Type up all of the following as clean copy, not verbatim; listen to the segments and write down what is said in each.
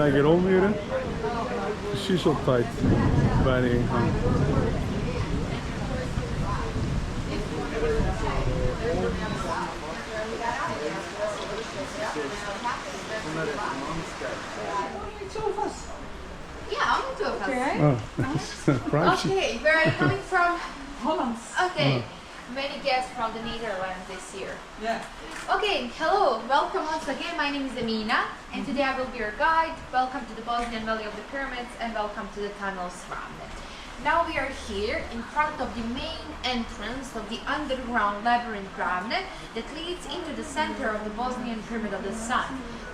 gelijk rolmuren. Precies op tijd bij de ingang. Yeah, only two of us. Okay. Oh, privacy. Okay, where are you coming from? Holland. Okay, many guests from the Netherlands this year. Yeah. Okay, hello, welcome once again. My name is Amina, and today I will be your guide. Welcome to the Bosnian Valley of the Pyramids, and welcome to the tunnels Ravne. Now we are here in front of the main entrance of the underground labyrinth Ravne that leads into the center of the Bosnian Pyramid of the Sun.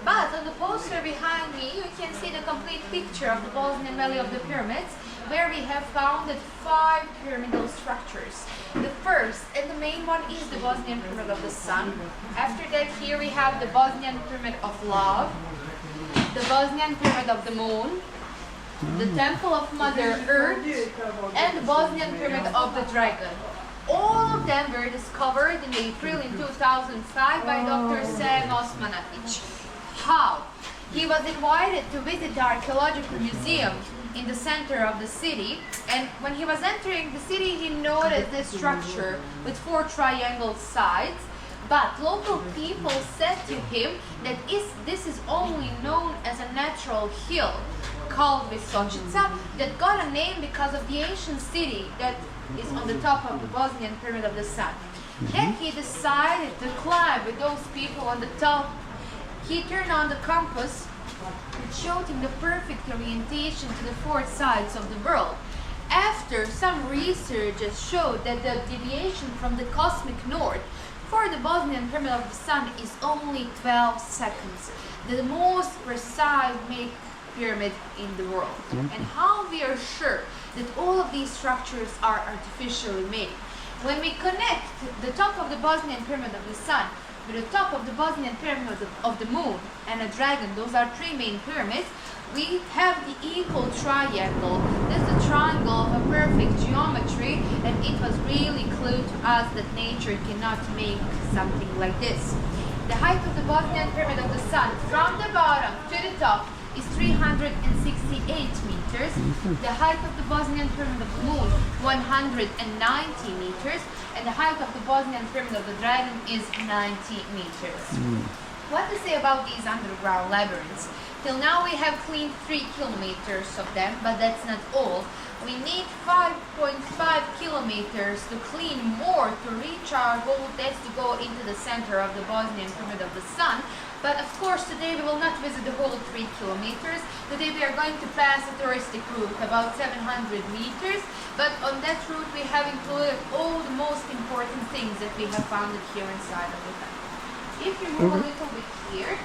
But on the poster behind me, you can see the complete picture of the Bosnian Valley of the Pyramids, where we have founded 5 pyramidal structures. The first and the main one is the Bosnian Pyramid of the Sun. After that, here we have the Bosnian Pyramid of Love, the Bosnian Pyramid of the Moon, the Temple of Mother Earth, and the Bosnian Pyramid of the Dragon. All of them were discovered in April in 2005 by Dr. Sam Osmanagic. How? He was invited to visit the archaeological museum in the center of the city, and when he was entering the city, he noticed this structure with 4 triangle sides. But local people said to him that this is only known as a natural hill called Visoko that got a name because of the ancient city that is on the top of the Bosnian Pyramid of the Sun. Then he decided to climb with those people on the top. He turned on the compass, which showed him the perfect orientation to the 4 sides of the world. After some researches showed that the deviation from the cosmic north for the Bosnian Pyramid of the Sun is only 12 seconds, the most precise made pyramid in the world. And how we are sure that all of these structures are artificially made? When we connect the top of the Bosnian Pyramid of the Sun with the top of the Bosnian Pyramid of the Moon and a dragon, those are 3 main pyramids, we have the equal triangle. This is a triangle of a perfect geometry, and it was really clear to us that nature cannot make something like this. The height of the Bosnian Pyramid of the Sun from the bottom to the top is 368 meters. The height of the Bosnian Pyramid of the Moon, 190 meters. And the height of the Bosnian Pyramid of the Dragon is 90 meters. What to say about these underground labyrinths? Till now we have cleaned 3 kilometers of them, but that's not all. We need 5.5 kilometers to clean more to reach our goal. That's to go into the center of the Bosnian Pyramid of the Sun. But of course today we will not visit the whole 3 kilometers. Today we are going to pass a touristic route about 700 meters. But on that route we have included all the most important things that we have found here inside of the tunnel. If you move a little bit here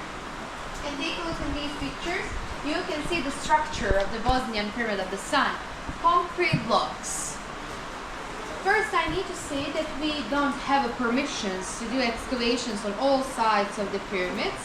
and take a look at these pictures, you can see the structure of the Bosnian Pyramid of the Sun. Concrete blocks. First, I need to say that we don't have permissions to do excavations on all sides of the pyramids.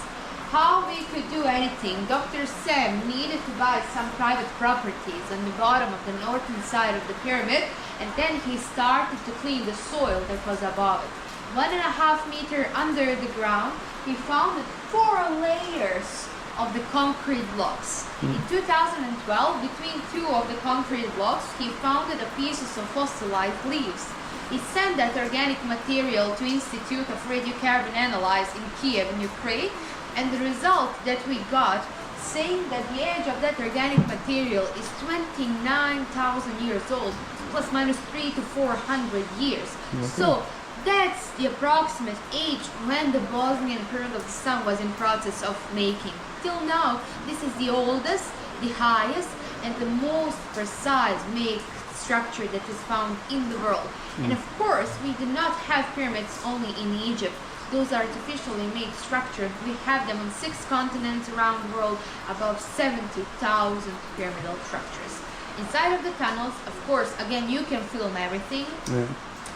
How we could do anything? Dr. Sam needed to buy some private properties on the bottom of the northern side of the pyramid, and then he started to clean the soil that was above it. 1.5 meters under the ground, he found 4 layers of the concrete blocks. In 2012, between 2 of the concrete blocks, he found the pieces of fossilized leaves. He sent that organic material to Institute of Radiocarbon Analysis in Kiev, in Ukraine, and the result that we got saying that the age of that organic material is 29,000 years old, plus minus 300 to 400 years. So that's the approximate age when the Bosnian Pyramid of the Sun was in process of making. Till now, this is the oldest, the highest, and the most precise made structure that is found in the world. And of course, we do not have pyramids only in Egypt. Those are artificially made structures. We have them on 6 continents around the world, about 70,000 pyramidal structures. Inside of the tunnels, of course, again, you can film everything.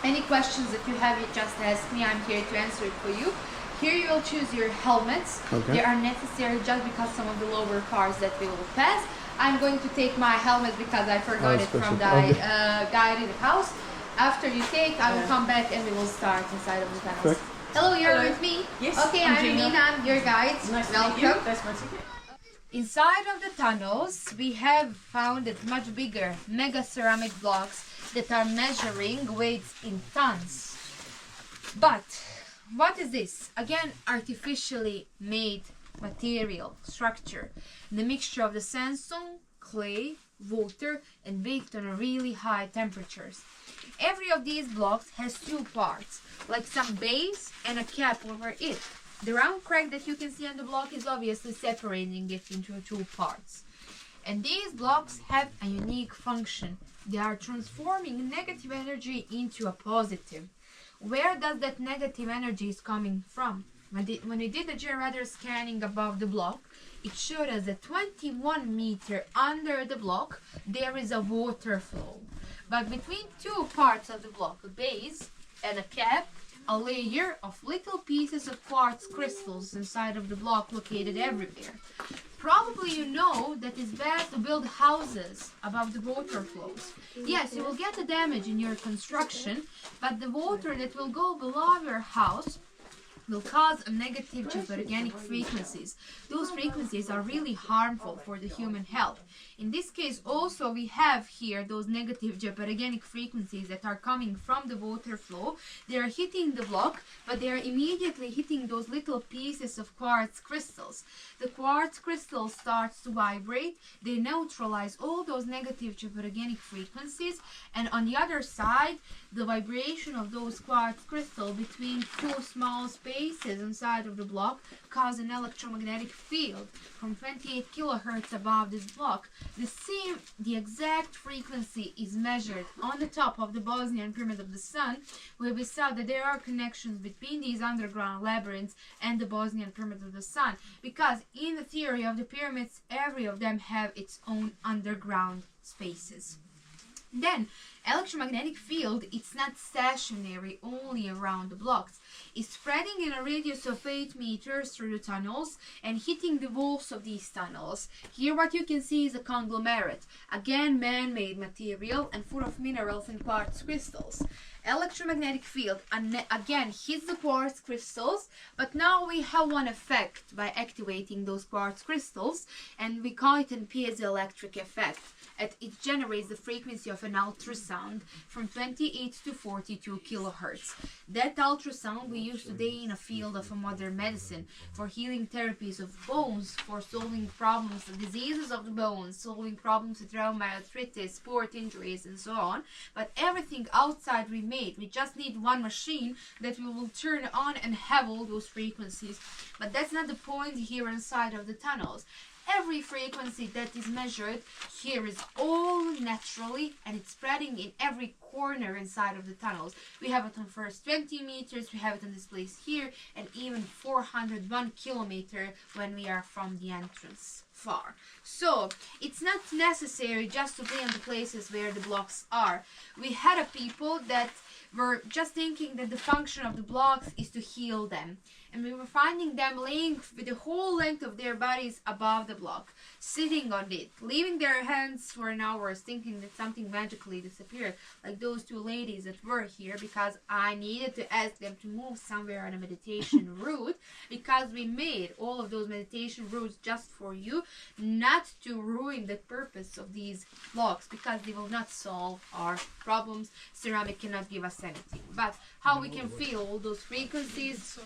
Any questions that you have, you just ask me. I'm here to answer it for you. Here you will choose your helmets. They are necessary just because some of the lower cars that we will pass. I'm going to take my helmet because I forgot it from the guide in the house. After you take, I will come back and we will start inside of the tunnels. Hello, you're with me? Yes. Okay, I'm Nina, I'm your guide. Nice Welcome. to meet you. That's my ticket. Inside of the tunnels, we have found it much bigger mega ceramic blocks that are measuring weights in tons. But what is this? Again, artificially made material, structure. The mixture of the sandstone, clay, water, and baked on a really high temperatures. Every of these blocks has two parts, like some base and a cap over it. The round crack that you can see on the block is obviously separating it into two parts. And these blocks have a unique function. They are transforming negative energy into a positive. Where does that negative energy is coming from? When we did the generator scanning above the block, it showed us that 21 meters under the block, there is a water flow. But between two parts of the block, a base and a cap, a layer of little pieces of quartz crystals inside of the block located everywhere. Probably you know that it's bad to build houses above the water flows. Yes, you will get a damage in your construction, but the water that will go below your house will cause a negative gyroorganic frequencies. Those frequencies are really harmful for the human health. In this case also we have here those negative gyroorganic frequencies that are coming from the water flow. They are hitting the block, but they are immediately hitting those little pieces of quartz crystals. The quartz crystal starts to vibrate, they neutralize all those negative gyroorganic frequencies, and on the other side, the vibration of those quartz crystals between two small spaces inside of the block cause an electromagnetic field from 28 kilohertz above this block. The exact frequency is measured on the top of the Bosnian Pyramid of the Sun, where we saw that there are connections between these underground labyrinths and the Bosnian Pyramid of the Sun, because in the theory of the pyramids, every of them have its own underground spaces. Then, electromagnetic field, it's not stationary only around the blocks. It's spreading in a radius of 8 meters through the tunnels and hitting the walls of these tunnels. Here what you can see is a conglomerate, again man-made material and full of minerals and quartz crystals. Electromagnetic field again hits the quartz crystals, but now we have one effect by activating those quartz crystals, and we call it an piezoelectric effect. It generates the frequency of an ultrasound from 28 to 42 kilohertz. That ultrasound we use today in a field of modern medicine for healing therapies of bones, for solving problems, diseases of the bones, solving problems with rheumatoid arthritis, sport injuries, and so on. But everything outside we made. We just need one machine that we will turn on and have all those frequencies. But that's not the point here inside of the tunnels. Every frequency that is measured here is all naturally, and it's spreading in every corner inside of the tunnels. We have it on first 20 meters, we have it on this place here, and even 401 kilometer when we are from the entrance far. So it's not necessary just to be in the places where the blocks are. We had a people that were just thinking that the function of the blocks is to heal them. And we were finding them laying with the whole length of their bodies above the block, sitting on it, leaving their hands for an hour, thinking that something magically disappeared, like those two ladies that were here, because I needed to ask them to move somewhere on a meditation route, because we made all of those meditation routes just for you, not to ruin the purpose of these blocks, because they will not solve our problems. Ceramic cannot give us anything. But how we can feel all those frequencies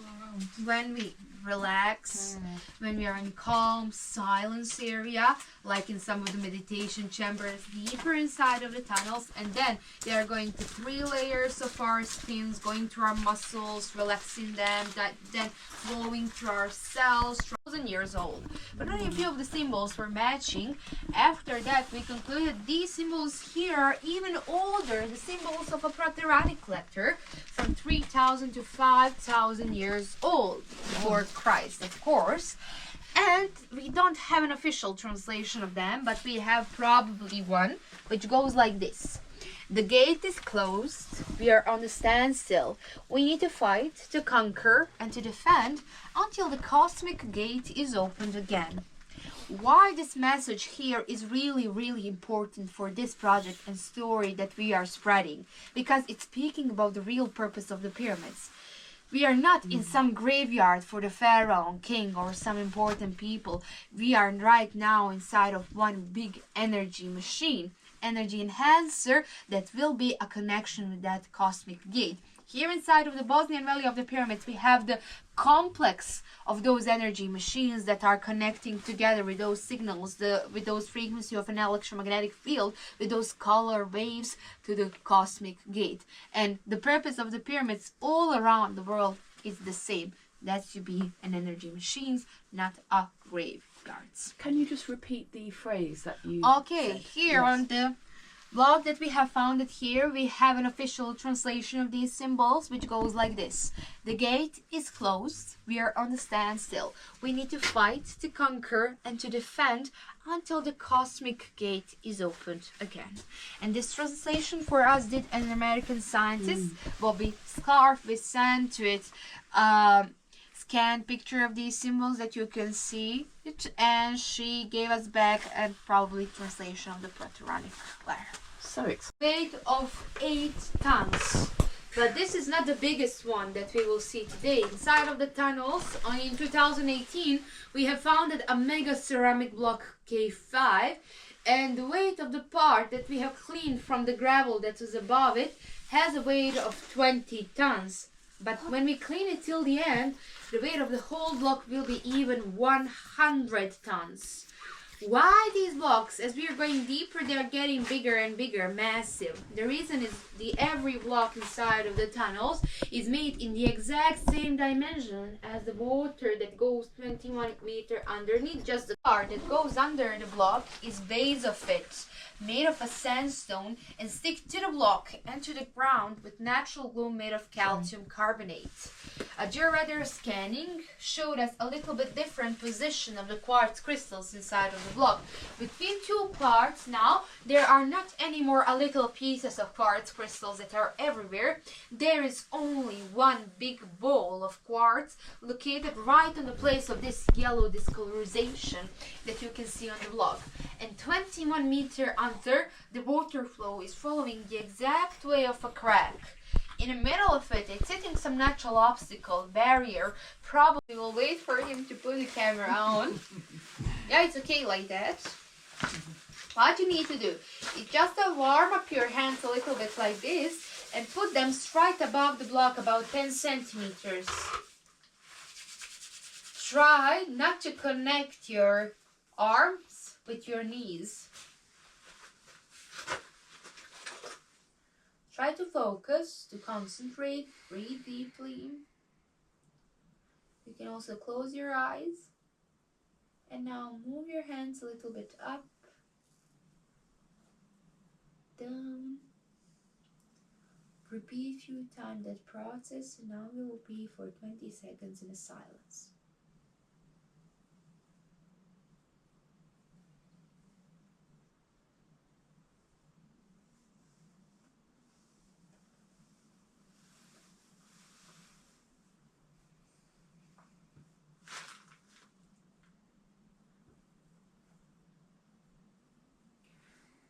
when we relax, when we are in calm silence area, like in some of the meditation chambers deeper inside of the tunnels, and then they are going to 3 layers of our spins, going through our muscles, relaxing them, then flowing through our cells, 1,000 years old. But only a few of the symbols were matching. After that we concluded these symbols here are even older, the symbols of a Proteranic letter from 3,000 to 5,000 years old before Christ, of course. And we don't have an official translation of them, but we have probably one which goes like this. The gate is closed, we are on a standstill. We need to fight, to conquer, and to defend until the cosmic gate is opened again. Why this message here is really important for this project and story that we are spreading? Because it's speaking about the real purpose of the pyramids. We are not in some graveyard for the pharaoh, king, or some important people. We are right now inside of one big energy machine, energy enhancer that will be a connection with that cosmic gate. Here inside of the Bosnian Valley of the Pyramids, we have the complex of those energy machines that are connecting together with those signals, with those frequency of an electromagnetic field, with those color waves to the cosmic gate. And the purpose of the pyramids all around the world is the same. That to be an energy machines, not a graveyards. Can you just repeat the phrase that you Okay, said? here Yes. on the blog that we have found it here, we have an official translation of these symbols, which goes like this. The gate is closed. We are on the standstill. We need to fight, to conquer, and to defend until the cosmic gate is opened again. And this translation for us did an American scientist, Bobby Scarf. We sent to it scanned picture of these symbols that you can see it, and she gave us back a probably translation of the Proturanic letter. So exciting. Weight of 8 tons. But this is not the biggest one that we will see today. Inside of the tunnels, in 2018, we have founded a mega ceramic block K5, and the weight of the part that we have cleaned from the gravel that was above it has a weight of 20 tons. But when we clean it till the end, the weight of the whole block will be even 100 tons. Why these blocks? As we are going deeper, they are getting bigger and bigger, massive. The reason is every block inside of the tunnels is made in the exact same dimension as the water that goes 21 meters underneath. Just the part that goes under the block is base of it, made of a sandstone, and stick to the block and to the ground with natural glue made of calcium carbonate. A georadar scanning showed us a little bit different position of the quartz crystals inside of the block. Between two parts now, there are not anymore a little pieces of quartz crystals that are everywhere. There is only one big ball of quartz located right on the place of this yellow discolorization that you can see on the block. And 21 meters under, the water flow is following the exact way of a crack. In the middle of it, it's hitting some natural obstacle, barrier. Probably we'll wait for him to put the camera on. Yeah, it's okay like that. What you need to do is just warm up your hands a little bit like this and put them straight above the block, about 10 centimeters. Try not to connect your arms with your knees. Try to focus, to concentrate, breathe deeply. You can also close your eyes. And now move your hands a little bit up, down. Repeat a few times that process, and now we will be for 20 seconds in a silence.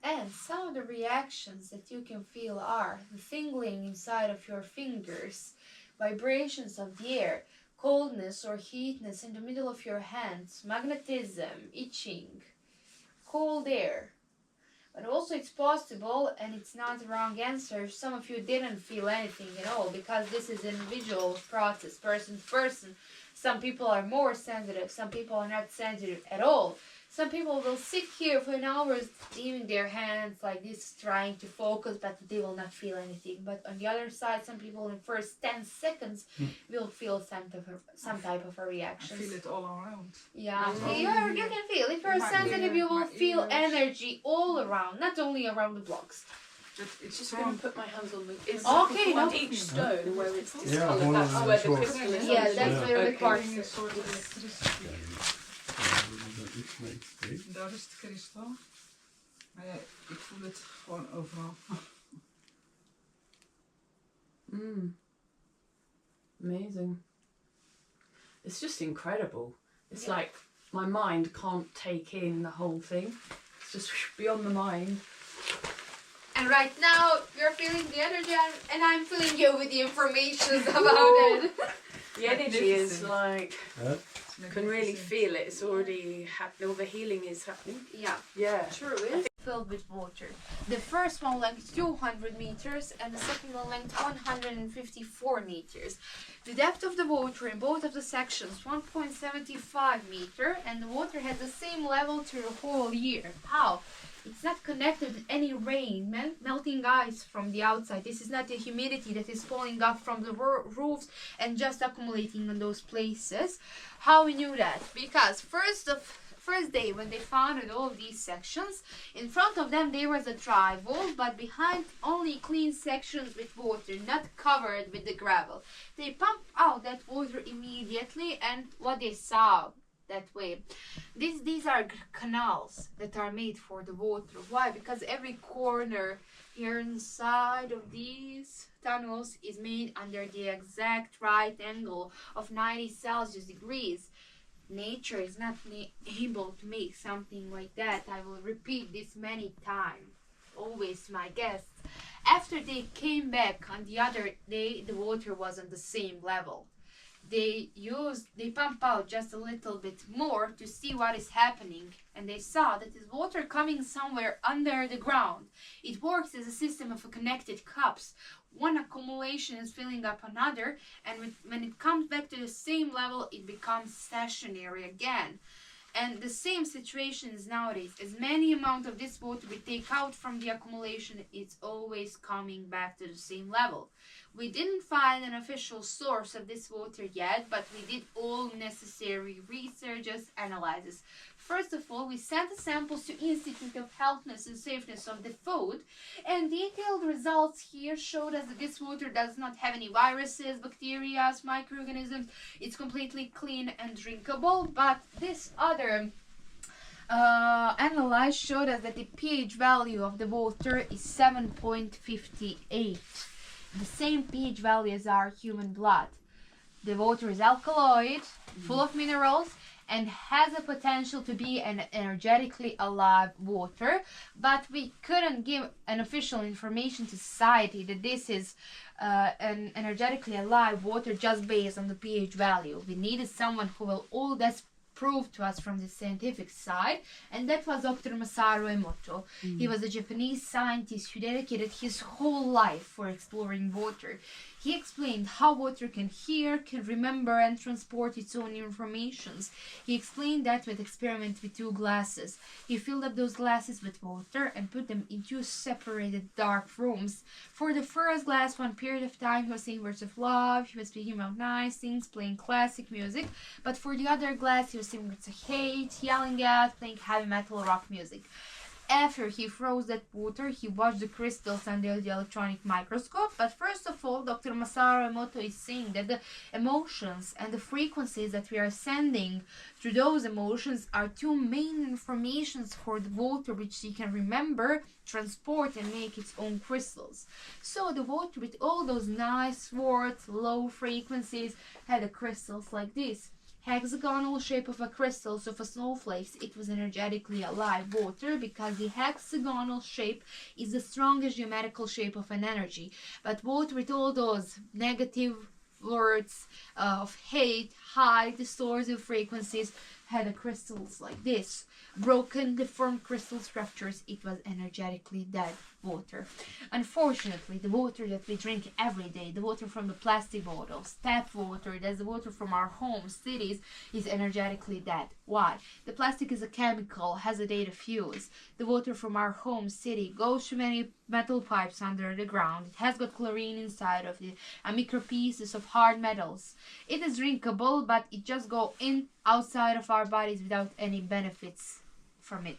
And some of the reactions that you can feel are the tingling inside of your fingers, vibrations of the air, coldness or heatness in the middle of your hands, magnetism, itching, cold air. But also it's possible, and it's not the wrong answer, some of you didn't feel anything at all, because this is an individual process, person to person. Some people are more sensitive, some people are not sensitive at all. Some people will sit here for an hour leaving their hands like this, trying to focus, but they will not feel anything. But on the other side, some people in first 10 seconds will feel some type of a reaction. I feel it all around. Yeah, you can feel. If you're sensitive, you will feel energy all around, not only around the blocks. It's just going to put my hands on the. It's Okay, on no. each stone where it's Yeah, discoloured. one That's of where them the is crystal is. Yeah, on. that's where the Okay. quartz Een is. soort elektricity. Daar is het kristal. Maar ja, ik voel het gewoon overal. Amazing. It's just incredible. It's like my mind can't take in the whole thing. It's just beyond the mind. And right now, you're feeling the energy and I'm feeling you with the information about it. The energy is like, Huh? can really feel it. It's already happening. All the healing is happening. Yeah, Yeah. true. It's filled with water. The first one length 200 meters and the second one length 154 meters. The depth of the water in both of the sections 1.75 meter, and the water has the same level through the whole year. How? It's not connected with any rain, melting ice from the outside. This is not the humidity that is falling off from the roofs and just accumulating in those places. How we knew that? Because first day when they founded all these sections, in front of them there was a dry wall, but behind only clean sections with water, not covered with the gravel. They pumped out that water immediately, and what they saw that way, these are canals that are made for the water. Why? Because every corner here inside of these tunnels is made under the exact right angle of 90 Celsius degrees. Nature is not able to make something like that. I will repeat this many times, always to my guests. After they came back on the other day, the water was on the same level. They pump out just a little bit more to see what is happening, and they saw that there's water coming somewhere under the ground. It works as a system of connected cups. One accumulation is filling up another, and when it comes back to the same level, it becomes stationary again. And the same situation is nowadays. As many amount of this water we take out from the accumulation, it's always coming back to the same level. We didn't find an official source of this water yet, but we did all necessary researches, analyses. First of all, we sent the samples to Institute of Healthness and Safeness of the Food, and detailed results here showed us that this water does not have any viruses, bacteria, microorganisms. It's completely clean and drinkable, but this other analyze showed us that the pH value of the water is 7.58. The same pH value as our human blood. The water is alkaloid, full of minerals, and has a potential to be an energetically alive water, but we couldn't give an official information to society that this is an energetically alive water just based on the pH value. We needed someone who will all this prove to us from the scientific side, and that was Dr. Masaru Emoto. He was a Japanese scientist who dedicated his whole life for exploring water. He explained how water can hear, can remember, and transport its own informations. He explained that with experiment with 2 glasses. He filled up those glasses with water and put them in 2 separated dark rooms. For the first glass, one period of time, he was saying words of love, he was speaking about nice things, playing classic music. But for the other glass, he was saying words of hate, yelling at, playing heavy metal rock music. After he froze that water, he watched the crystals under the electronic microscope. But first of all, Dr. Masaru Emoto is saying that the emotions and the frequencies that we are sending through those emotions are 2 main informations for the water, which he can remember, transport, and make its own crystals. So the water with all those nice words, low frequencies, had the crystals like this. Hexagonal shape of a crystals of a snowflakes. It was energetically alive water because the hexagonal shape is the strongest geometrical shape of an energy. But water with all those negative words of hate, high, distortive frequencies had the crystals like this. Broken, deformed crystal structures. It was energetically dead water. Unfortunately, the water that we drink every day, the water from the plastic bottles, tap water, that's the water from our homes, cities, is energetically dead. Why? The plastic is a chemical, has a date of fuse. The water from our home, city, goes through many metal pipes under the ground. It has got chlorine inside of it, and micro pieces of hard metals. It is drinkable, but it just goes in outside of our bodies without any benefits from it.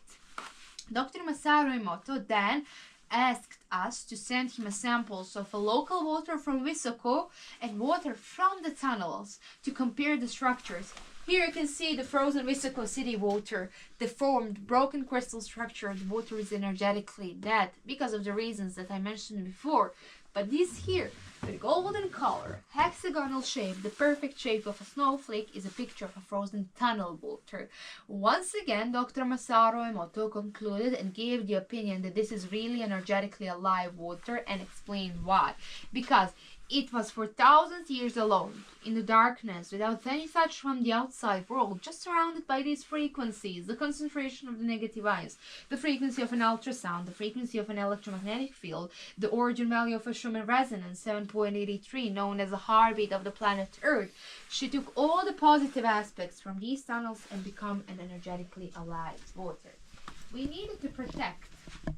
Dr. Masaru Emoto then asked us to send him a samples of a local water from Visoko and water from the tunnels to compare the structures. Here you can see the frozen Visoko city water, deformed, broken crystal structure. The water is energetically dead because of the reasons that I mentioned before. But this here, with golden color, hexagonal shape, the perfect shape of a snowflake, is a picture of a frozen tunnel water. Once again, Dr. Masaru Emoto concluded and gave the opinion that this is really energetically alive water, and explained why. Because it was for thousands of years alone, in the darkness, without any touch from the outside world, just surrounded by these frequencies, the concentration of the negative ions, the frequency of an ultrasound, the frequency of an electromagnetic field, the origin value of a Schumann resonance, 7.83, known as the heartbeat of the planet Earth. She took all the positive aspects from these tunnels and become an energetically alive water. We needed to protect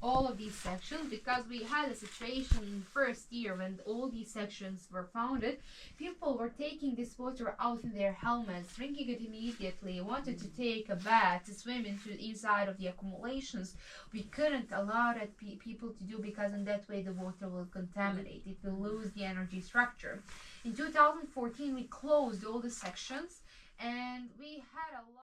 all of these sections because we had a situation in the first year when all these sections were founded. People were taking this water out in their helmets, drinking it immediately, wanted to take a bath, to swim inside of the accumulations. We couldn't allow that people to do, because in that way the water will contaminate. It will lose the energy structure. In 2014 we closed all the sections, and we had a lot